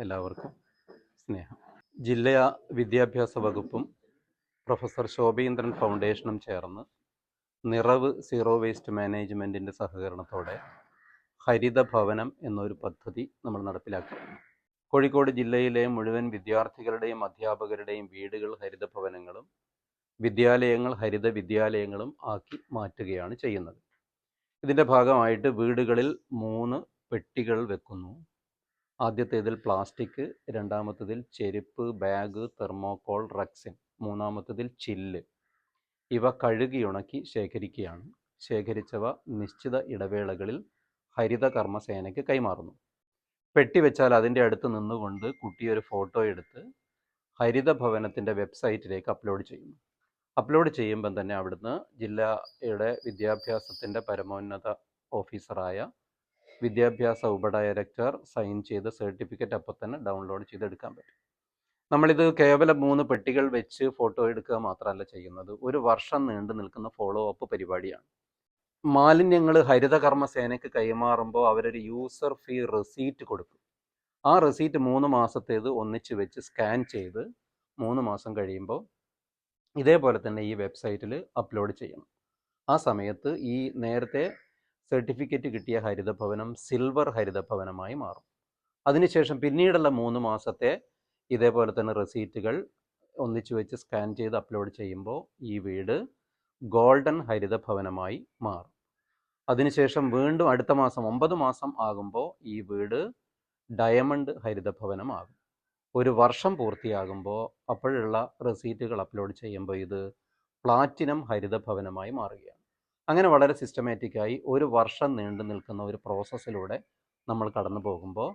എല്ലാവർക്കും സ്നേഹം. ജില്ലാ വിദ്യാഭ്യാസ വകുപ്പും പ്രൊഫസർ ശോഭീന്ദ്രൻ ഫൗണ്ടേഷനും ചേർന്ന് നിറവ് സീറോ വേസ്റ്റ് മാനേജ്മെൻറ്റിൻ്റെ സഹകരണത്തോടെ ഹരിത ഭവനം എന്നൊരു പദ്ധതി നമ്മൾ നടപ്പിലാക്കി. കോഴിക്കോട് ജില്ലയിലെ മുഴുവൻ വിദ്യാർത്ഥികളുടെയും അധ്യാപകരുടെയും വീടുകൾ ഹരിത ഭവനങ്ങളും വിദ്യാലയങ്ങൾ ഹരിത വിദ്യാലയങ്ങളും ആക്കി മാറ്റുകയാണ് ചെയ്യുന്നത്. ഇതിൻ്റെ ഭാഗമായിട്ട് വീടുകളിൽ 3 പെട്ടികൾ വെക്കുന്നു. ആദ്യത്തേതിൽ പ്ലാസ്റ്റിക്, രണ്ടാമത്തതിൽ ചെരുപ്പ്, ബാഗ്, തെർമോക്കോൾ, റെക്സിൻ, മൂന്നാമത്തതിൽ ചില്ല്. ഇവ കഴുകിയുണക്കി ശേഖരിക്കുകയാണ്. ശേഖരിച്ചവ നിശ്ചിത ഇടവേളകളിൽ ഹരിത കർമ്മസേനയ്ക്ക് കൈമാറുന്നു. പെട്ടി വെച്ചാൽ അതിൻ്റെ അടുത്ത് നിന്നുകൊണ്ട് കുട്ടിയൊരു ഫോട്ടോ എടുത്ത് ഹരിത ഭവനത്തിൻ്റെ വെബ്സൈറ്റിലേക്ക് അപ്ലോഡ് ചെയ്യുന്നു. അപ്ലോഡ് ചെയ്യുമ്പം തന്നെ അവിടുന്ന് ജില്ലയുടെ വിദ്യാഭ്യാസത്തിൻ്റെ പരമോന്നത ഓഫീസറായ വിദ്യാഭ്യാസ ഉപഡയറക്ടർ സൈൻ ചെയ്ത സർട്ടിഫിക്കറ്റ് അപ്പം തന്നെ ഡൗൺലോഡ് ചെയ്തെടുക്കാൻ പറ്റും. നമ്മളിത് കേവലം 3 പെട്ടികൾ വെച്ച് ഫോട്ടോ എടുക്കുക മാത്രമല്ല ചെയ്യുന്നത്, ഒരു വർഷം നീണ്ടു നിൽക്കുന്ന ഫോളോ അപ്പ് പരിപാടിയാണ്. മാലിന്യങ്ങൾ ഹരിത കർമ്മസേനയ്ക്ക് കൈമാറുമ്പോൾ അവരൊരു യൂസർ ഫീ റെസീറ്റ് കൊടുക്കും. ആ റെസീറ്റ് 3 മാസത്തേത് ഒന്നിച്ച് വെച്ച് സ്കാൻ ചെയ്ത് 3 മാസം കഴിയുമ്പോൾ ഇതേപോലെ തന്നെ ഈ വെബ്സൈറ്റിൽ അപ്ലോഡ് ചെയ്യണം. ആ സമയത്ത് ഈ നേരത്തെ സർട്ടിഫിക്കറ്റ് കിട്ടിയ ഹരിതഭവനം സിൽവർ ഹരിതഭവനമായി മാറും. അതിനുശേഷം പിന്നീടുള്ള 3 മാസത്തെ ഇതേപോലെ തന്നെ റെസീറ്റുകൾ ഒന്നിച്ചു വെച്ച് സ്കാൻ ചെയ്ത് അപ്ലോഡ് ചെയ്യുമ്പോൾ ഈ വീട് ഗോൾഡൻ ഹരിതഭവനമായി മാറും. അതിനുശേഷം വീണ്ടും അടുത്ത മാസം 9 മാസം ആകുമ്പോൾ ഈ വീട് ഡയമണ്ട് ഹരിതഭവനമാകും. ഒരു വർഷം പൂർത്തിയാകുമ്പോൾ അപ്പോഴുള്ള റെസീറ്റുകൾ അപ്ലോഡ് ചെയ്യുമ്പോൾ ഇത് പ്ലാറ്റിനം ഹരിതഭവനമായി മാറുകയാണ്. അങ്ങനെ വളരെ സിസ്റ്റമാറ്റിക്കായി ഒരു വർഷം നീണ്ടു നിൽക്കുന്ന ഒരു പ്രോസസ്സിലൂടെ നമ്മൾ കടന്നു പോകുമ്പോൾ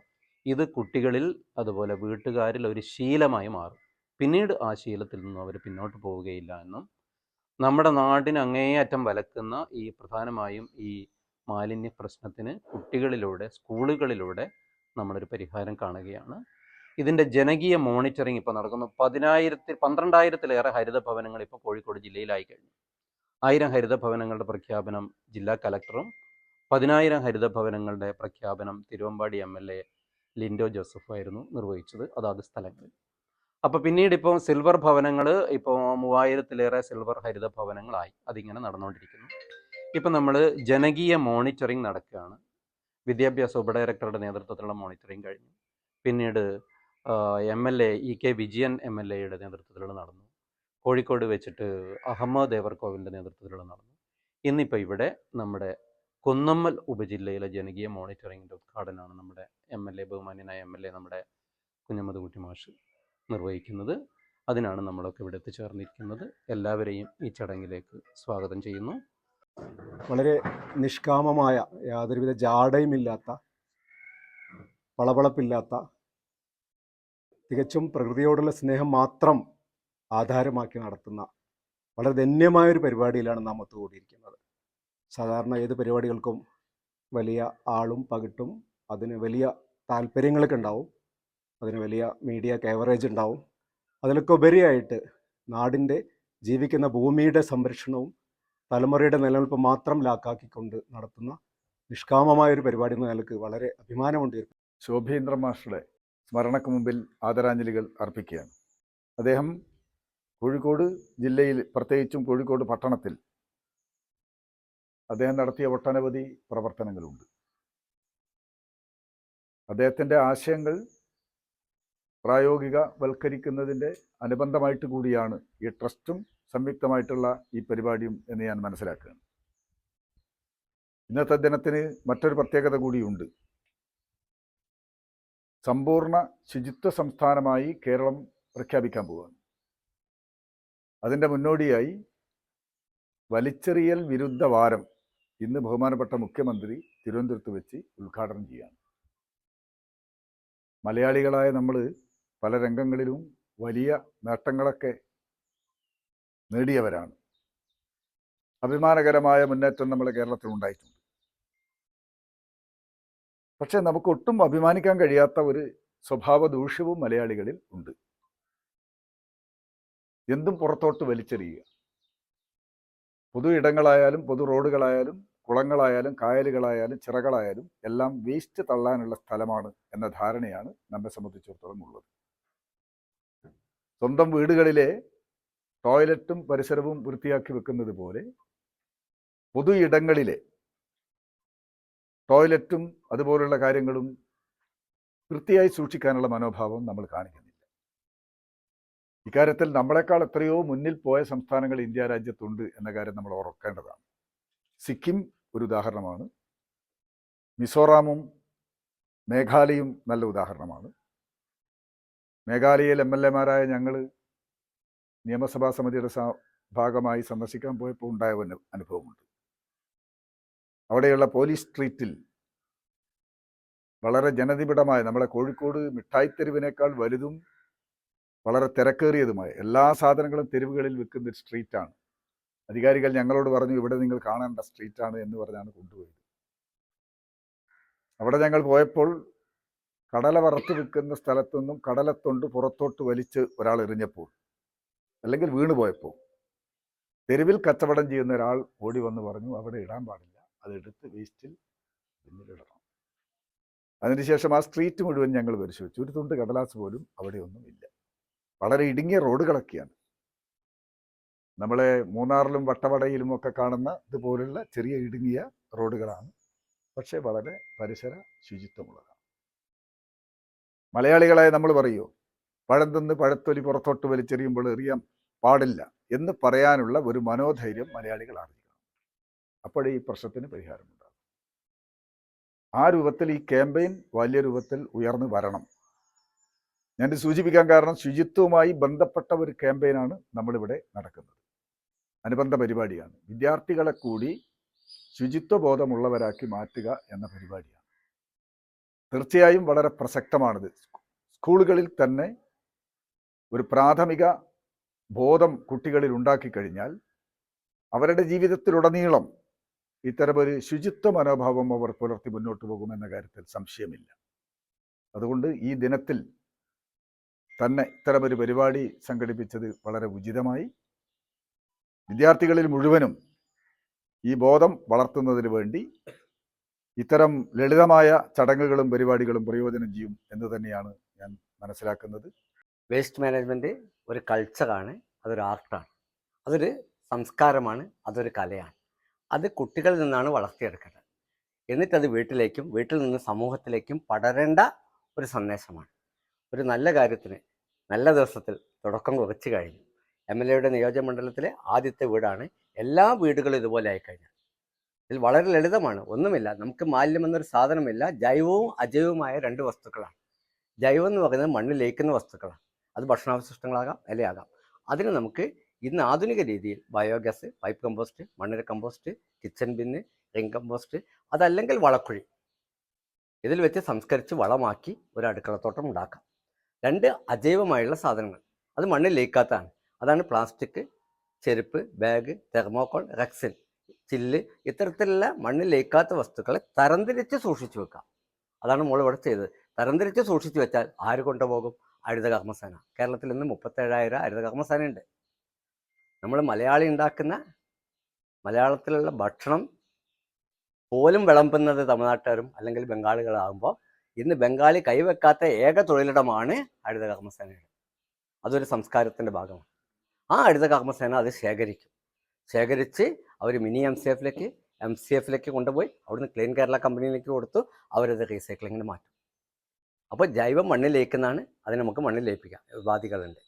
ഇത് കുട്ടികളിൽ അതുപോലെ വീട്ടുകാരിൽ ഒരു ശീലമായി മാറും. പിന്നീട് ആ ശീലത്തിൽ നിന്നും അവർ പിന്നോട്ട് പോവുകയില്ല എന്നും നമ്മുടെ നാടിന് അങ്ങേയറ്റം വലക്കുന്ന ഈ പ്രധാനമായും ഈ മാലിന്യ പ്രശ്നത്തിന് കുട്ടികളിലൂടെ സ്കൂളുകളിലൂടെ നമ്മളൊരു പരിഹാരം കാണുകയാണ്. ഇതിൻ്റെ ജനകീയ മോണിറ്ററിങ് ഇപ്പോൾ നടക്കുന്നു. 12,000-ലേറെ ഹരിതഭവനങ്ങൾ ഇപ്പോൾ കോഴിക്കോട് ജില്ലയിലായി കഴിഞ്ഞു. 1000 ഹരിതഭവനങ്ങളുടെ പ്രഖ്യാപനം ജില്ലാ കലക്ടറും 10,000 ഹരിതഭവനങ്ങളുടെ പ്രഖ്യാപനം തിരുവമ്പാടി MLA ലിൻഡോ ജോസഫായിരുന്നു നിർവഹിച്ചത് അതാത് സ്ഥലങ്ങളിൽ. അപ്പോൾ പിന്നീട് ഇപ്പോൾ സിൽവർ ഭവനങ്ങൾ ഇപ്പോൾ 3000-ലേറെ സിൽവർ ഹരിതഭവനങ്ങളായി. അതിങ്ങനെ നടന്നുകൊണ്ടിരിക്കുന്നു. ഇപ്പം നമ്മൾ ജനകീയ മോണിറ്ററിങ് നടക്കുകയാണ്. വിദ്യാഭ്യാസ ഉപഡയറക്ടറുടെ നേതൃത്വത്തിലുള്ള മോണിറ്ററിങ് കഴിഞ്ഞു. പിന്നീട് MLA EK വിജയൻ MLAയുടെ നേതൃത്വത്തിലുള്ള നടന്നു. കോഴിക്കോട് വെച്ചിട്ട് അഹമ്മദ് ദേവർകോവിലിൻ്റെ നേതൃത്വത്തിലുള്ള നടന്നു. ഇന്നിപ്പോൾ ഇവിടെ നമ്മുടെ കുന്നമ്മൽ ഉപജില്ലയിലെ ജനകീയ മോണിറ്ററിങ്ങിൻ്റെ ഉദ്ഘാടനമാണ് നമ്മുടെ ബഹുമാന്യനായ MLA നമ്മുടെ കുഞ്ഞമ്മദ് കുട്ടി മാഷ് നിർവഹിക്കുന്നത്. അതിനാണ് നമ്മളൊക്കെ ഇവിടെ എത്തിച്ചേർന്നിരിക്കുന്നത്. എല്ലാവരെയും ഈ ചടങ്ങിലേക്ക് സ്വാഗതം ചെയ്യുന്നു. വളരെ നിഷ്കാമമായ, യാതൊരുവിധ ജാടയുമില്ലാത്ത, പളപളപ്പില്ലാത്ത, തികച്ചും പ്രകൃതിയോടുള്ള സ്നേഹം മാത്രം ആധാരമാക്കി നടത്തുന്ന വളരെ ധന്യമായൊരു പരിപാടിയിലാണ് നാം ഒത്തുകൂടിയിരിക്കുന്നത്. സാധാരണ ഏത് പരിപാടികൾക്കും വലിയ ആളും പകിട്ടും, അതിന് വലിയ താല്പര്യങ്ങളൊക്കെ ഉണ്ടാവും, അതിന് വലിയ മീഡിയ കവറേജ് ഉണ്ടാവും. അതിലൊക്കെ ഉപരിയായിട്ട് നാടിൻ്റെ ജീവിക്കുന്ന ഭൂമിയുടെ സംരക്ഷണവും തലമുറയുടെ നിലനിൽപ്പ് മാത്രം ലാക്കാക്കിക്കൊണ്ട് നടത്തുന്ന നിഷ്കാമമായൊരു പരിപാടി എന്ന നിലക്ക് വളരെ അഭിമാനമുണ്ട്. ശോഭീന്ദ്രൻ മാസ്റ്ററുടെ സ്മരണയ്ക്ക് മുമ്പിൽ ആദരാഞ്ജലികൾ അർപ്പിക്കുകയാണ്. അദ്ദേഹം കോഴിക്കോട് ജില്ലയിൽ, പ്രത്യേകിച്ചും കോഴിക്കോട് പട്ടണത്തിൽ അദ്ദേഹം നടത്തിയ ഒട്ടനവധി പ്രവർത്തനങ്ങളുണ്ട്. അദ്ദേഹത്തിൻ്റെ ആശയങ്ങൾ പ്രായോഗികവൽക്കരിക്കുന്നതിൻ്റെ അനുബന്ധമായിട്ട് കൂടിയാണ് ഈ ട്രസ്റ്റും സംയുക്തമായിട്ടുള്ള ഈ പരിപാടിയും എന്ന് ഞാൻ മനസ്സിലാക്കുകയാണ്. ഇന്നത്തെ ദിനത്തിന് മറ്റൊരു പ്രത്യേകത കൂടിയുണ്ട്. സമ്പൂർണ്ണ ശുചിത്വ സംസ്ഥാനമായി കേരളം പ്രഖ്യാപിക്കാൻ പോവുകയാണ്. അതിൻ്റെ മുന്നോടിയായി വലിച്ചെറിയൽ വിരുദ്ധ വാരം ഇന്ന് ബഹുമാനപ്പെട്ട മുഖ്യമന്ത്രി തിരുവനന്തപുരത്ത് വെച്ച് ഉദ്ഘാടനം ചെയ്യുകയാണ്. മലയാളികളായ നമ്മൾ പല രംഗങ്ങളിലും വലിയ നേട്ടങ്ങളൊക്കെ നേടിയവരാണ്. അഭിമാനകരമായ മുന്നേറ്റം നമ്മുടെ കേരളത്തിൽ ഉണ്ടായിട്ടുണ്ട്. പക്ഷേ നമുക്ക് ഒട്ടും അഭിമാനിക്കാൻ കഴിയാത്ത ഒരു സ്വഭാവ ദൂഷ്യവും മലയാളികളിൽ ഉണ്ട്. എന്തും പുറത്തോട്ട് വലിച്ചെറിയുക. പൊതു ഇടങ്ങളായാലും പൊതു റോഡുകളായാലും കുളങ്ങളായാലും കായലുകളായാലും ചിറകളായാലും എല്ലാം വേസ്റ്റ് തള്ളാനുള്ള സ്ഥലമാണ് എന്ന ധാരണയാണ് നമ്മെ സംബന്ധിച്ചിടത്തോളം ഉള്ളത്. സ്വന്തം വീടുകളിലെ ടോയ്ലറ്റും പരിസരവും വൃത്തിയാക്കി വെക്കുന്നത് പോലെ പൊതു ഇടങ്ങളിലെ ടോയ്ലറ്റും അതുപോലുള്ള കാര്യങ്ങളും വൃത്തിയായി സൂക്ഷിക്കാനുള്ള മനോഭാവം നമ്മൾ കാണിക്കുന്നില്ല. ഇക്കാര്യത്തിൽ നമ്മളെക്കാൾ എത്രയോ മുന്നിൽ പോയ സംസ്ഥാനങ്ങൾ ഇന്ത്യ രാജ്യത്തുണ്ട് എന്ന കാര്യം നമ്മൾ ഓർക്കേണ്ടതാണ്. സിക്കിം ഒരു ഉദാഹരണമാണ്. മിസോറാമും മേഘാലയയും നല്ല ഉദാഹരണമാണ്. മേഘാലയയിൽ MLA-മാരായ ഞങ്ങൾ നിയമസഭാ സമിതിയുടെ ഭാഗമായി സന്ദർശിക്കാൻ പോയപ്പോൾ ഉണ്ടായ അനുഭവമുണ്ട്. അവിടെയുള്ള പോലീസ് സ്ട്രീറ്റിൽ വളരെ ജനനിബിഡമായ, നമ്മളെ കോഴിക്കോട് മിഠായിത്തെരുവിനേക്കാൾ വലുതും വളരെ തിരക്കേറിയതുമായ എല്ലാ സാധനങ്ങളും തെരുവുകളിൽ വിൽക്കുന്ന ഒരു സ്ട്രീറ്റാണ്. അധികാരികൾ ഞങ്ങളോട് പറഞ്ഞു, ഇവിടെ നിങ്ങൾ കാണേണ്ട സ്ട്രീറ്റാണ് എന്ന് പറഞ്ഞാണ് കൊണ്ടുപോയത്. അവിടെ ഞങ്ങൾ പോയപ്പോൾ കടല വറുത്ത് വിൽക്കുന്ന സ്ഥലത്തുനിന്നും കടലത്തൊണ്ട് പുറത്തോട്ട് വലിച്ച് ഒരാൾ എറിഞ്ഞപ്പോൾ, അല്ലെങ്കിൽ വീണുപോയപ്പോൾ, തെരുവിൽ കച്ചവടം ചെയ്യുന്ന ഒരാൾ ഓടി വന്ന് പറഞ്ഞു, അവിടെ ഇടാൻ പാടില്ല, അതെടുത്ത് വേസ്റ്റിൽ പിന്നിലിടണം. അതിനുശേഷം ആ സ്ട്രീറ്റ് മുഴുവൻ ഞങ്ങൾ പരിശോധിച്ചു. ഒരു തുണ്ട് കടലാസ് പോലും അവിടെയൊന്നുമില്ല. വളരെ ഇടുങ്ങിയ റോഡുകളൊക്കെയാണ്. നമ്മളെ മൂന്നാറിലും വട്ടവടയിലും ഒക്കെ കാണുന്ന ഇതുപോലുള്ള ചെറിയ ഇടുങ്ങിയ റോഡുകളാണ്. പക്ഷേ വളരെ പരിസര ശുചിത്വമുള്ളതാണ്. മലയാളികളായ നമ്മൾ പറയുമോ, പഴം തിന്ന് പഴത്തൊലി പുറത്തോട്ട് വലിച്ചെറിയുമ്പോൾ എറിയാൻ പാടില്ല എന്ന് പറയാനുള്ള ഒരു മനോധൈര്യം മലയാളികൾ ആർജിക്കണം. അപ്പോഴേ ഈ പ്രശ്നത്തിന് പരിഹാരമുണ്ടാകും. ആ രൂപത്തിൽ ഈ ക്യാമ്പയിൻ വലിയ രൂപത്തിൽ ഉയർന്നു വരണം. ഞാൻ സൂചിപ്പിക്കാൻ കാരണം, ശുചിത്വവുമായി ബന്ധപ്പെട്ട ഒരു ക്യാമ്പയിനാണ് നമ്മളിവിടെ നടക്കുന്നത്. അനുബന്ധ പരിപാടിയാണ്. വിദ്യാർത്ഥികളെ കൂടി ശുചിത്വ ബോധമുള്ളവരാക്കി മാറ്റുക എന്ന പരിപാടിയാണ്. തീർച്ചയായും വളരെ പ്രസക്തമാണിത്. സ്കൂളുകളിൽ തന്നെ ഒരു പ്രാഥമിക ബോധം കുട്ടികളിൽ ഉണ്ടാക്കി കഴിഞ്ഞാൽ അവരുടെ ജീവിതത്തിലുടനീളം ഇത്തരമൊരു ശുചിത്വ മനോഭാവം അവർ പുലർത്തി മുന്നോട്ട് പോകുമെന്ന കാര്യത്തിൽ സംശയമില്ല. അതുകൊണ്ട് ഈ ദിനത്തിൽ തന്നെ ഇത്തരമൊരു പരിപാടി സംഘടിപ്പിച്ചത് വളരെ ഉചിതമായി. വിദ്യാർത്ഥികളിൽ മുഴുവനും ഈ ബോധം വളർത്തുന്നതിന് വേണ്ടി ഇത്തരം ലളിതമായ ചടങ്ങുകളും പരിപാടികളും പ്രയോജനം ചെയ്യും എന്ന് തന്നെയാണ് ഞാൻ മനസ്സിലാക്കുന്നത്. വേസ്റ്റ് മാനേജ്മെൻറ്റ് ഒരു കൾച്ചറാണ്, അതൊരു ആർട്ടാണ്, അതൊരു സംസ്കാരമാണ്, അതൊരു കലയാണ്. അത് കുട്ടികളിൽ നിന്നാണ് വളർത്തിയെടുക്കേണ്ടത്. എന്നിട്ടത് വീട്ടിലേക്കും വീട്ടിൽ നിന്ന് സമൂഹത്തിലേക്കും പടരേണ്ട ഒരു സന്ദേശമാണ്. ഒരു നല്ല കാര്യത്തിന് നല്ല ദിവസത്തിൽ തുടക്കം കുറിച്ച് കഴിഞ്ഞു. MLA-യുടെ നിയോജകമണ്ഡലത്തിലെ ആദ്യത്തെ വീടാണ്. എല്ലാ വീടുകളും ഇതുപോലെ ആയിക്കഴിഞ്ഞാൽ ഇതിൽ വളരെ ലളിതമാണ്, ഒന്നുമില്ല. നമുക്ക് മാലിന്യം എന്നൊരു സാധനമില്ല. ജൈവവും അജൈവവുമായ രണ്ട് വസ്തുക്കളാണ്. ജൈവം എന്ന് പറയുന്നത് മണ്ണിൽ ലയിക്കുന്ന വസ്തുക്കളാണ്. അത് ഭക്ഷണാവശിഷ്ടങ്ങളാകാം, ഇലയാകാം. അതിന് നമുക്ക് ഇന്ന് ആധുനിക രീതിയിൽ ബയോഗ്യാസ്, പൈപ്പ് കമ്പോസ്റ്റ്, മണ്ണിര compost, kitchen bin, ring compost, അതല്ലെങ്കിൽ വളക്കുഴി, ഇതിൽ വെച്ച് സംസ്കരിച്ച് വളമാക്കി ഒരു അടുക്കളത്തോട്ടം ഉണ്ടാക്കാം. രണ്ട് അജൈവമായുള്ള സാധനങ്ങൾ, അത് മണ്ണിൽ ലയിക്കാത്തതാണ്. അതാണ് പ്ലാസ്റ്റിക്, ചെരുപ്പ്, ബാഗ്, തെർമോക്കോൾ, റെക്സിൻ, ചില്ല്, ഇത്തരത്തിലുള്ള മണ്ണിൽ ലയിക്കാത്ത വസ്തുക്കളെ തരംതിരിച്ച് സൂക്ഷിച്ചു വെക്കാം. അതാണ് നമ്മൾ ഇവിടെ ചെയ്തത്. തരംതിരിച്ച് സൂക്ഷിച്ചു വെച്ചാൽ ആര് കൊണ്ടുപോകും? ഹരിത കർമ്മസേന. കേരളത്തിൽ ഇന്ന് 37,000 ഹരിത കർമ്മസേനയുണ്ട്. നമ്മൾ മലയാളി ഉണ്ടാക്കുന്ന മലയാളത്തിലുള്ള ഭക്ഷണം പോലും വിളമ്പുന്നത് തമിഴ്നാട്ടുകാരും അല്ലെങ്കിൽ ബംഗാളികളാകുമ്പോൾ ഇന്ന് ബംഗാളി കൈവെക്കാത്ത ഏക തൊഴിലിടമാണ് ഹരിത കർമ്മസേനയുടെ. അതൊരു സംസ്കാരത്തിൻ്റെ ഭാഗമാണ്. ആ ഹരിത കർമ്മസേന അത് ശേഖരിച്ച് അവർ മിനി MCF-ലേക്ക് കൊണ്ടുപോയി അവിടുന്ന് ക്ലീൻ കേരള കമ്പനിയിലേക്ക് കൊടുത്തു. അവരത് റീസൈക്ലിങ്ങിന് മാറ്റും. അപ്പോൾ ജൈവം മണ്ണിൽ ലയിക്കുന്നതാണ്, അതിന് നമുക്ക് മണ്ണിൽ ലയിപ്പിക്കാം. ഉപാധികളുണ്ട്.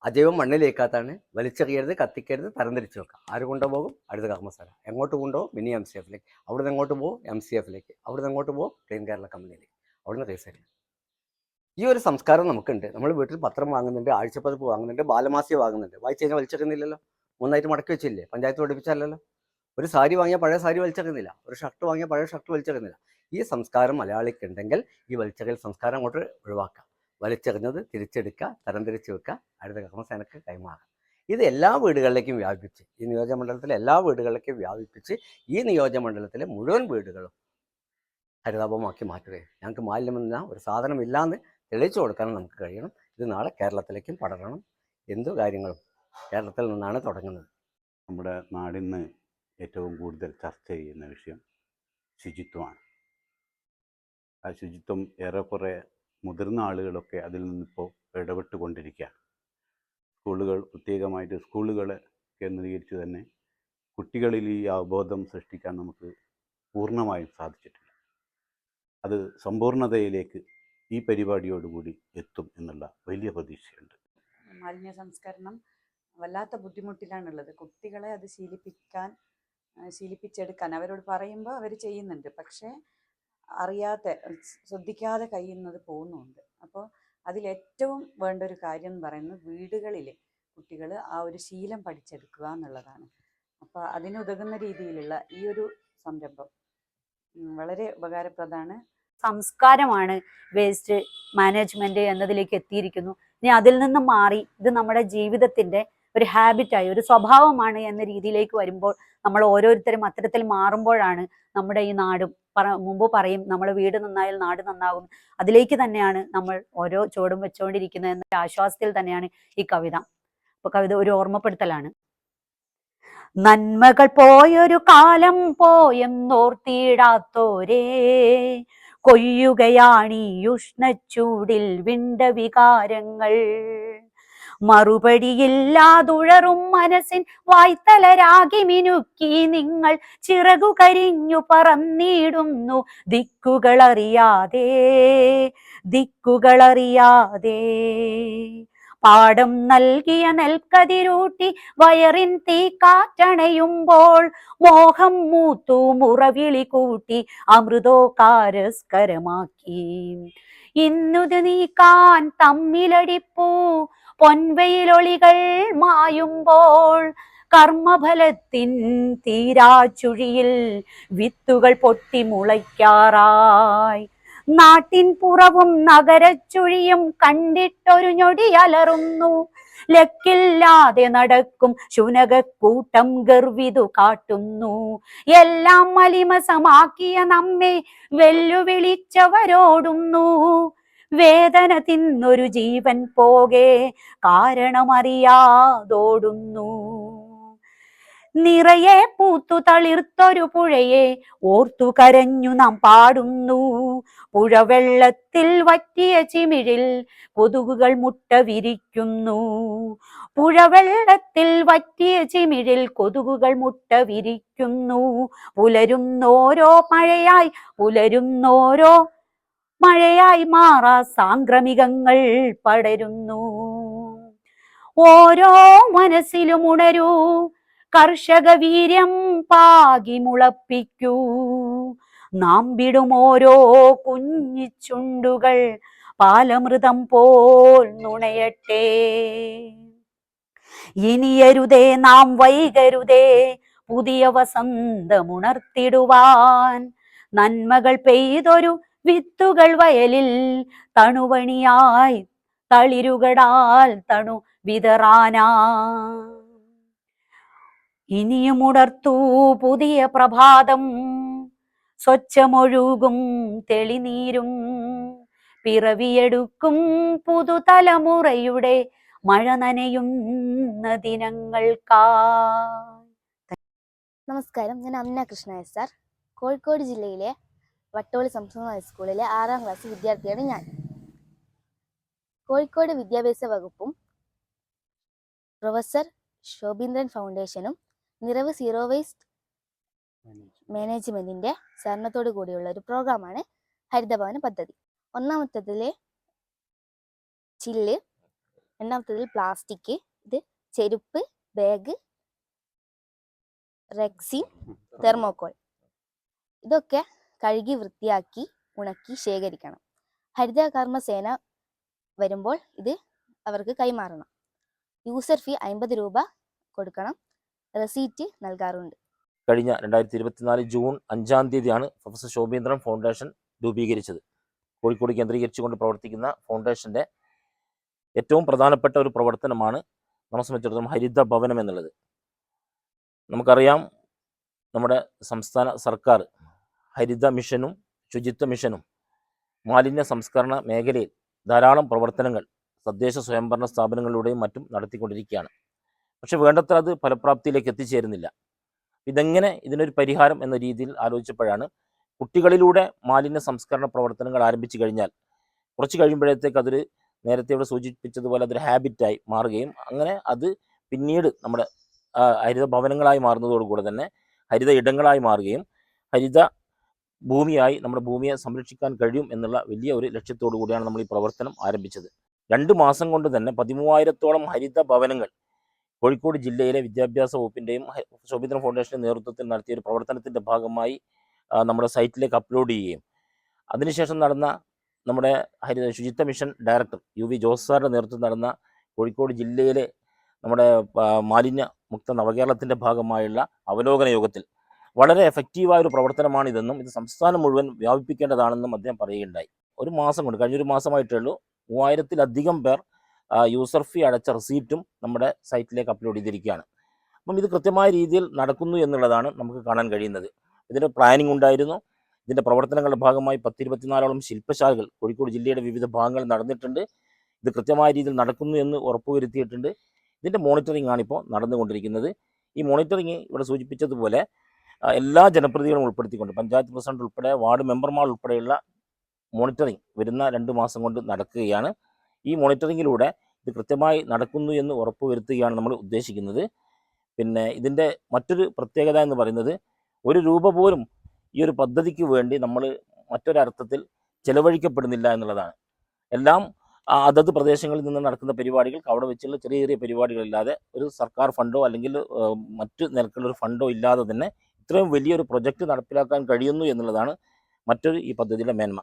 അജൈവം മണ്ണിൽ ലയിക്കാത്തതാണ്. വലിച്ചെറിയരുത്, കത്തിക്കരുത്, തരംതിരിച്ച് വെക്കാം. ആര് കൊണ്ടുപോകും? ഹരിത കർമ്മസേന. എങ്ങോട്ട് കൊണ്ടുപോകും? മിനി MCF-ലേക്ക്. അവിടുന്ന് എങ്ങോട്ട് പോകും? MCF-ലേക്ക്. അവിടുന്ന് എങ്ങോട്ട് പോകും? ക്ലീൻ കേരള കമ്പനിയിലേക്ക്. അവിടുന്ന് റീസൈക്ലിംഗ്. ഈ ഒരു സംസ്കാരം നമുക്കുണ്ട്. നമ്മൾ വീട്ടിൽ പത്രം വാങ്ങുന്നുണ്ട്, ആഴ്ചപ്പതിപ്പ് വാങ്ങുന്നുണ്ട്, ബാലമാസിക വാങ്ങുന്നുണ്ട്. വായിച്ച് കഴിഞ്ഞാൽ വലിച്ചെറിയുന്നില്ലല്ലോ. 3 മടക്കി വെച്ചില്ലേ? പഞ്ചായത്ത് പഠിപ്പിച്ചല്ലോ. ഒരു സാരി വാങ്ങിയാൽ പഴയ സാരി വലിച്ചെറിയുന്നില്ല, ഒരു ഷർട്ട് വാങ്ങിയാൽ പഴയ ഷർട്ട് വലിച്ചെറിയുന്നില്ല. ഈ സംസ്കാരം മലയാളിക്ക് ഉണ്ടെങ്കിൽ ഈ വലിച്ചെറിയൽ സംസ്കാരം അങ്ങോട്ട് ഒഴിവാക്കാം. വലിച്ചെറിഞ്ഞത് തിരിച്ചെടുക്കുക, തരംതിരിച്ച് വെക്കുക, ഹരിത കർമ്മസേനക്ക് കൈമാറുക. ഇത് എല്ലാ വീടുകളിലേക്കും വ്യാപിപ്പിച്ച്, ഈ നിയോജകമണ്ഡലത്തിലെ എല്ലാ വീടുകളിലേക്കും വ്യാപിപ്പിച്ച് ഈ നിയോജകമണ്ഡലത്തിലെ മുഴുവൻ വീടുകളും ഹരിതാപമാക്കി മാറ്റുകയും ഞങ്ങൾക്ക് മാലിന്യമെന്ന ഒരു സാധനമില്ലാന്ന് തെളിയിച്ചു കൊടുക്കാനും നമുക്ക് കഴിയണം. ഇത് നാളെ കേരളത്തിലേക്കും പടരണം. എന്തു കാര്യങ്ങളും കേരളത്തിൽ നിന്നാണ് തുടങ്ങുന്നത്. നമ്മുടെ നാടിന്ന് ഏറ്റവും കൂടുതൽ ചർച്ച ചെയ്യുന്ന വിഷയം ശുചിത്വമാണ്. ആ ശുചിത്വം ഏറെക്കുറെ മുതിർന്ന ആളുകളൊക്കെ അതിൽ നിന്നിപ്പോൾ ഇടപെട്ടുകൊണ്ടിരിക്കുകയാണ്. സ്കൂളുകൾ, പ്രത്യേകമായിട്ട് സ്കൂളുകളെ കേന്ദ്രീകരിച്ച് തന്നെ കുട്ടികളിൽ ഈ അവബോധം സൃഷ്ടിക്കാൻ നമുക്ക് പൂർണ്ണമായും സാധിച്ചിട്ടില്ല. അത് സമ്പൂർണ്ണതയിലേക്ക് ഈ പരിപാടിയോടുകൂടി എത്തും എന്നുള്ള വലിയ പ്രതീക്ഷയുണ്ട്. മാലിന്യ സംസ്കരണം വല്ലാത്ത ബുദ്ധിമുട്ടിലാണുള്ളത്. കുട്ടികളെ അത് ശീലിപ്പിച്ചെടുക്കാൻ അവരോട് പറയുമ്പോൾ അവർ ചെയ്യുന്നുണ്ട്, പക്ഷേ അറിയാതെ ശ്രദ്ധിക്കാതെ കഴിയുന്നത് പോകുന്നുണ്ട്. അപ്പോൾ അതിലേറ്റവും വേണ്ട ഒരു കാര്യം എന്ന് പറയുന്നത് വീടുകളിൽ കുട്ടികൾ ആ ഒരു ശീലം പഠിച്ചെടുക്കുക എന്നുള്ളതാണ്. അപ്പോൾ അതിനുതകുന്ന രീതിയിലുള്ള ഈ ഒരു സംരംഭം വളരെ ഉപകാരപ്രദമാണ്. സംസ്കാരമാണ് വേസ്റ്റ് മാനേജ്മെന്റ് എന്നതിലേക്ക് എത്തിയിരിക്കുന്നു. ഇനി അതിൽ നിന്നും മാറി ഇത് നമ്മുടെ ജീവിതത്തിന്റെ ഒരു ഹാബിറ്റായി, ഒരു സ്വഭാവമാണ് എന്ന രീതിയിലേക്ക് വരുമ്പോൾ നമ്മൾ ഓരോരുത്തരും അത്തരത്തിൽ മാറുമ്പോഴാണ് നമ്മുടെ ഈ നാടും, മുമ്പ് പറയും നമ്മൾ വീട് നന്നായാൽ നാട് നന്നാകും, അതിലേക്ക് തന്നെയാണ് നമ്മൾ ഓരോ ചുവടും വെച്ചുകൊണ്ടിരിക്കുന്നത് എന്ന ആശ്വാസത്തിൽ തന്നെയാണ് ഈ കവിത. അപ്പോൾ കവിത ഒരു ഓർമ്മപ്പെടുത്തലാണ്. നന്മകൾ പോയൊരു കാലം പോയെന്നോർത്തിടാത്തോരേ, കൊയ്യുകയാണീ ഉഷ്ണച്ചൂടിൽ വിണ്ട വികാരങ്ങൾ. മറുപടിയില്ലാതുഴറും മനസ്സിൻ വായ്ത്തലരാകി മിനുക്കി നിങ്ങൾ ചിറകു കരിഞ്ഞു പറന്നിടുന്നു ദിക്കുകളറിയാതെ. പാടം നൽകിയ നെൽക്കതിരൂട്ടി വയറിൻ തീ കാറ്റണയുമ്പോൾ മോഹം മൂത്തു മുറവിളി കൂട്ടി അമൃതോകാരസ്കരമാക്കി. ഇന്നുത് നീക്കാൻ തമ്മിലടിപ്പൂ പൊൻവെയിലൊളികൾ മായുമ്പോൾ കർമ്മഫലത്തിൻ തീരാച്ചുഴിയിൽ വിത്തുകൾ പൊട്ടി മുളയ്ക്കാറായി. നാട്ടിൻ പുറവും നഗരച്ചുഴിയും കണ്ടിട്ടൊരു ഞൊടി അലറുന്നു. ലക്കില്ലാതെ നടക്കും ശുനകക്കൂട്ടം ഗർവിതു കാട്ടുന്നു. എല്ലാം മലിമസമാക്കിയ നമ്മെ വെല്ലുവിളിച്ചവരോടുന്നു. വേദന തിന്നൊരു ജീവൻ പോകെ കാരണമറിയാതോടുന്നു. നിറയെ പൂത്തു തളിർത്തൊരു പുഴയെ ഓർത്തു കരഞ്ഞു നാം പാടുന്നു. പുഴവെള്ളത്തിൽ വറ്റിയ ചിമിഴിൽ കൊതുകുകൾ മുട്ട വിരിക്കുന്നു. പുഴവെള്ളത്തിൽ വറ്റിയ ചിമിഴിൽ കൊതുകുകൾ മുട്ട വിരിക്കുന്നു. പുലരുന്നോരോ മഴയായി മാറാ സാംക്രമികങ്ങൾ പടരുന്നു. ഓരോ മനസ്സിലും ഉണരൂ കർഷക വീര്യം പാകി മുളപ്പിക്കൂ. നാം വിടും ഓരോ കുഞ്ഞിച്ചുണ്ടുകൾ പാലമൃതം പോൽ നുണയട്ടെ. ഇനിയരുതേ നാം വൈകരുതേ പുതിയ വസന്തമുണർത്തിടുവാൻ. നന്മകൾ പെയ്തൊരു വിത്തുകൾ വയലിൽ തണുവണിയായി തളിരുകടാൽ തണു വിതറാനാ. ഇനിയും ഉണർത്തൂ പുതിയ പ്രഭാതം, സ്വച്ഛമൊഴുകും തെളിനീരും പിറവിയെടുക്കും പുതുതലമുറയുടെ മഴ നനയുന്ന ദിനങ്ങൾക്കായി. നമസ്കാരം, ഞാൻ അമ്ന കൃഷ്ണ സാർ. കോഴിക്കോട് ജില്ലയിലെ വട്ടോളി സംസ്കൃത ഹൈസ്കൂളിലെ 6ാം ക്ലാസ് വിദ്യാർത്ഥിയാണ് ഞാൻ. കോഴിക്കോട് വിദ്യാഭ്യാസ വകുപ്പും പ്രൊഫസർ ശോഭീന്ദ്രൻ ഫൗണ്ടേഷനും നിറവ് സീറോ വേസ്റ്റ് മാനേജ്മെന്റിന്റെ സഹകരണത്തോടു കൂടിയുള്ള ഒരു പ്രോഗ്രാമാണ് ഹരിതഭവന പദ്ധതി. ഒന്നാമത്തതിലെ ചില്ല്, രണ്ടാമത്തതിൽ പ്ലാസ്റ്റിക്, ഇത് ചെരുപ്പ്, ബാഗ്, റെക്സിൻ, തെർമോക്കോൾ, ഇതൊക്കെ കഴുകി വൃത്തിയാക്കി ഉണക്കി ശേഖരിക്കണം. ഹരിതകർമ്മസേന വരുമ്പോൾ ഇത് അവർക്ക് കൈമാറണം. യൂസർ ഫീ 50 രൂപ കൊടുക്കണം. റെസീറ്റ് നൽകാറുണ്ട്. കഴിഞ്ഞ 2024 ജൂൺ 5-ാം തീയതിയാണ് പ്രൊഫസർ ശോഭീന്ദ്രൻ ഫൗണ്ടേഷൻ രൂപീകരിച്ചത്. കോഴിക്കോട് കേന്ദ്രീകരിച്ചുകൊണ്ട് പ്രവർത്തിക്കുന്ന ഫൗണ്ടേഷൻ്റെ ഏറ്റവും പ്രധാനപ്പെട്ട ഒരു പ്രവർത്തനമാണ് നമ്മെ സംബന്ധിച്ചിടത്തോളം ഹരിത ഭവനം എന്നുള്ളത്. നമുക്കറിയാം, നമ്മുടെ സംസ്ഥാന സർക്കാർ ഹരിത മിഷനും ശുചിത്വ മിഷനും മാലിന്യ സംസ്കരണ മേഖലയിൽ ധാരാളം പ്രവർത്തനങ്ങൾ തദ്ദേശ സ്വയംഭരണ സ്ഥാപനങ്ങളിലൂടെയും മറ്റും നടത്തിക്കൊണ്ടിരിക്കുകയാണ്. പക്ഷെ വേണ്ടത്ര അത് ഫലപ്രാപ്തിയിലേക്ക് എത്തിച്ചേരുന്നില്ല. ഇതെങ്ങനെ ഇതിനൊരു പരിഹാരം എന്ന രീതിയിൽ ആലോചിച്ചപ്പോഴാണ് കുട്ടികളിലൂടെ മാലിന്യ സംസ്കരണ പ്രവർത്തനങ്ങൾ ആരംഭിച്ചു കഴിഞ്ഞാൽ കുറച്ച് കഴിയുമ്പോഴത്തേക്ക് അതൊരു നേരത്തെ ഇവിടെ സൂചിപ്പിച്ചതുപോലെ അതൊരു ഹാബിറ്റായി മാറുകയും അങ്ങനെ അത് പിന്നീട് നമ്മുടെ ഹരിത ഭവനങ്ങളായി മാറുന്നതോടുകൂടെ തന്നെ ഹരിത ഇടങ്ങളായി മാറുകയും ഹരിത ഭൂമിയായി നമ്മുടെ ഭൂമിയെ സംരക്ഷിക്കാൻ കഴിയും എന്നുള്ള വലിയ ഒരു ലക്ഷ്യത്തോടു കൂടിയാണ് നമ്മൾ ഈ പ്രവർത്തനം ആരംഭിച്ചത്. 2 മാസം കൊണ്ട് തന്നെ 13,000-ഓളം ഹരിത ഭവനങ്ങൾ കോഴിക്കോട് ജില്ലയിലെ വിദ്യാഭ്യാസ വകുപ്പിൻ്റെയും ശോഭീന്ദ്രൻ ഫൗണ്ടേഷൻ്റെ നേതൃത്വത്തിൽ നടത്തിയ ഒരു പ്രവർത്തനത്തിൻ്റെ ഭാഗമായി നമ്മുടെ സൈറ്റിലേക്ക് അപ്ലോഡ് ചെയ്യുകയും അതിനുശേഷം നടന്ന നമ്മുടെ ശുചിത്വ മിഷൻ ഡയറക്ടർ UV ജോസ് സാറിൻ്റെ നേതൃത്വത്തിൽ നടന്ന കോഴിക്കോട് ജില്ലയിലെ നമ്മുടെ മാലിന്യ മുക്ത നവകേരളത്തിൻ്റെ ഭാഗമായുള്ള അവലോകന യോഗത്തിൽ വളരെ എഫക്റ്റീവായ ഒരു പ്രവർത്തനമാണിതെന്നും ഇത് സംസ്ഥാനം മുഴുവൻ വ്യാപിപ്പിക്കേണ്ടതാണെന്നും അദ്ദേഹം പറയുകയുണ്ടായി. ഒരു മാസം കൊണ്ട് കഴിഞ്ഞൊരു മാസമായിട്ടേ ഉള്ളൂ 3000-ലധികം പേർ യൂസർ ഫീ അടച്ച റെസീപ്റ്റും നമ്മുടെ സൈറ്റിലേക്ക് അപ്ലോഡ് ചെയ്തിരിക്കുകയാണ്. അപ്പം ഇത് കൃത്യമായ രീതിയിൽ നടക്കുന്നു എന്നുള്ളതാണ് നമുക്ക് കാണാൻ കഴിയുന്നത്. ഇതിൻ്റെ പ്ലാനിംഗ് ഉണ്ടായിരുന്നു. ഇതിൻ്റെ പ്രവർത്തനങ്ങളുടെ ഭാഗമായി 10-24ഓളം ശില്പശാലകൾ കോഴിക്കോട് ജില്ലയുടെ വിവിധ ഭാഗങ്ങളിൽ നടന്നിട്ടുണ്ട്. ഇത് കൃത്യമായ രീതിയിൽ നടക്കുന്നു എന്ന് ഉറപ്പുവരുത്തിയിട്ടുണ്ട്. ഇതിൻ്റെ മോണിറ്ററിംഗ് ആണിപ്പോൾ നടന്നുകൊണ്ടിരിക്കുന്നത്. ഈ മോണിറ്ററിംഗ് ഇവിടെ സൂചിപ്പിച്ചതുപോലെ എല്ലാ ജനപ്രതിനിധികളും ഉൾപ്പെടുത്തിക്കൊണ്ട് പഞ്ചായത്ത് പ്രസിഡന്റ് ഉൾപ്പെടെ വാർഡ് മെമ്പർമാർ ഉൾപ്പെടെയുള്ള മോണിറ്ററിംഗ് വരുന്ന 2 മാസം കൊണ്ട് നടക്കുകയാണ്. ഈ മോണിറ്ററിങ്ങിലൂടെ ഇത് കൃത്യമായി നടക്കുന്നു എന്ന് ഉറപ്പുവരുത്തുകയാണ് നമ്മൾ ഉദ്ദേശിക്കുന്നത്. പിന്നെ ഇതിൻ്റെ മറ്റൊരു പ്രത്യേകത എന്ന് പറയുന്നത് 1 രൂപ പോലും ഈ ഒരു പദ്ധതിക്ക് വേണ്ടി നമ്മൾ മറ്റൊരർത്ഥത്തിൽ ചെലവഴിക്കപ്പെടുന്നില്ല എന്നുള്ളതാണ്. എല്ലാം അതത് പ്രദേശങ്ങളിൽ നിന്ന് നടക്കുന്ന പരിപാടികൾക്ക് അവിടെ വെച്ചുള്ള ചെറിയ ചെറിയ പരിപാടികളില്ലാതെ ഒരു സർക്കാർ ഫണ്ടോ അല്ലെങ്കിൽ മറ്റ് നിരക്കുള്ളൊരു ഫണ്ടോ ഇല്ലാതെ തന്നെ ഇത്രയും വലിയൊരു പ്രൊജക്റ്റ് നടപ്പിലാക്കാൻ കഴിയുന്നു എന്നുള്ളതാണ് മറ്റൊരു ഈ പദ്ധതിയുടെ മേന്മ.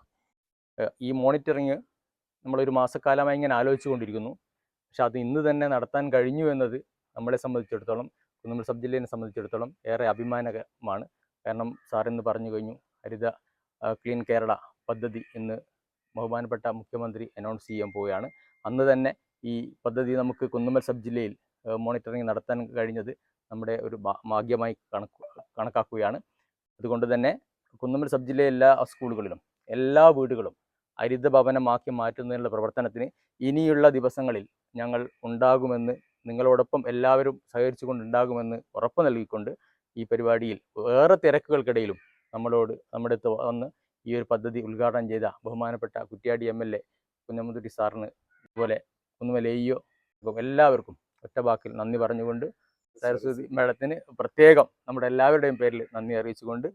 ഈ മോണിറ്ററിങ് നമ്മളൊരു മാസക്കാലമായി ഇങ്ങനെ ആലോചിച്ചു കൊണ്ടിരിക്കുന്നു. പക്ഷെ അത് ഇന്ന് തന്നെ നടത്താൻ കഴിഞ്ഞു എന്നത് നമ്മളെ സംബന്ധിച്ചിടത്തോളം, കുന്നമംഗലം സബ് ജില്ലയെ സംബന്ധിച്ചിടത്തോളം ഏറെ അഭിമാനകരമാണ്. കാരണം സാറിന്ന് പറഞ്ഞു കഴിഞ്ഞു, ഹരിത ക്ലീൻ കേരള പദ്ധതി ഇന്ന് ബഹുമാനപ്പെട്ട മുഖ്യമന്ത്രി അനൗൺസ് ചെയ്യാൻ പോവുകയാണ്. അന്ന് തന്നെ ഈ പദ്ധതി നമുക്ക് കുന്നമംഗലം സബ് ജില്ലയിൽ മോണിറ്ററിങ് നടത്താൻ കഴിഞ്ഞത് നമ്മുടെ ഒരു ഭാഗ്യമായി കണക്കാക്കുകയാണ്. അതുകൊണ്ട് തന്നെ കുന്നമംഗലം സബ് ജില്ലയിലെ എല്ലാ സ്കൂളുകളിലും എല്ലാ വീടുകളും ഹരിത ഭവനമാക്കി മാറ്റുന്നതിനുള്ള പ്രവർത്തനത്തിന് ഇനിയുള്ള ദിവസങ്ങളിൽ ഞങ്ങൾ ഉണ്ടാകുമെന്ന്, നിങ്ങളോടൊപ്പം എല്ലാവരും സഹകരിച്ചുകൊണ്ടുണ്ടാകുമെന്ന് ഉറപ്പ് നൽകിക്കൊണ്ട് ഈ പരിപാടിയിൽ വേറെ തിരക്കുകൾക്കിടയിലും നമ്മുടെ അടുത്ത് വന്ന് ഈ ഒരു പദ്ധതി ഉദ്ഘാടനം ചെയ്ത ബഹുമാനപ്പെട്ട കുറ്റ്യാടി MLA കുഞ്ഞമ്മദുട്ടി സാറിന്, അതുപോലെ കുന്നുമൽ AEO എല്ലാവർക്കും ഒറ്റവാക്കിൽ നന്ദി പറഞ്ഞുകൊണ്ട് സരസ്വതി മേഡത്തിന് പ്രത്യേകം നമ്മുടെ എല്ലാവരുടെയും പേരിൽ നന്ദി അറിയിച്ചുകൊണ്ട്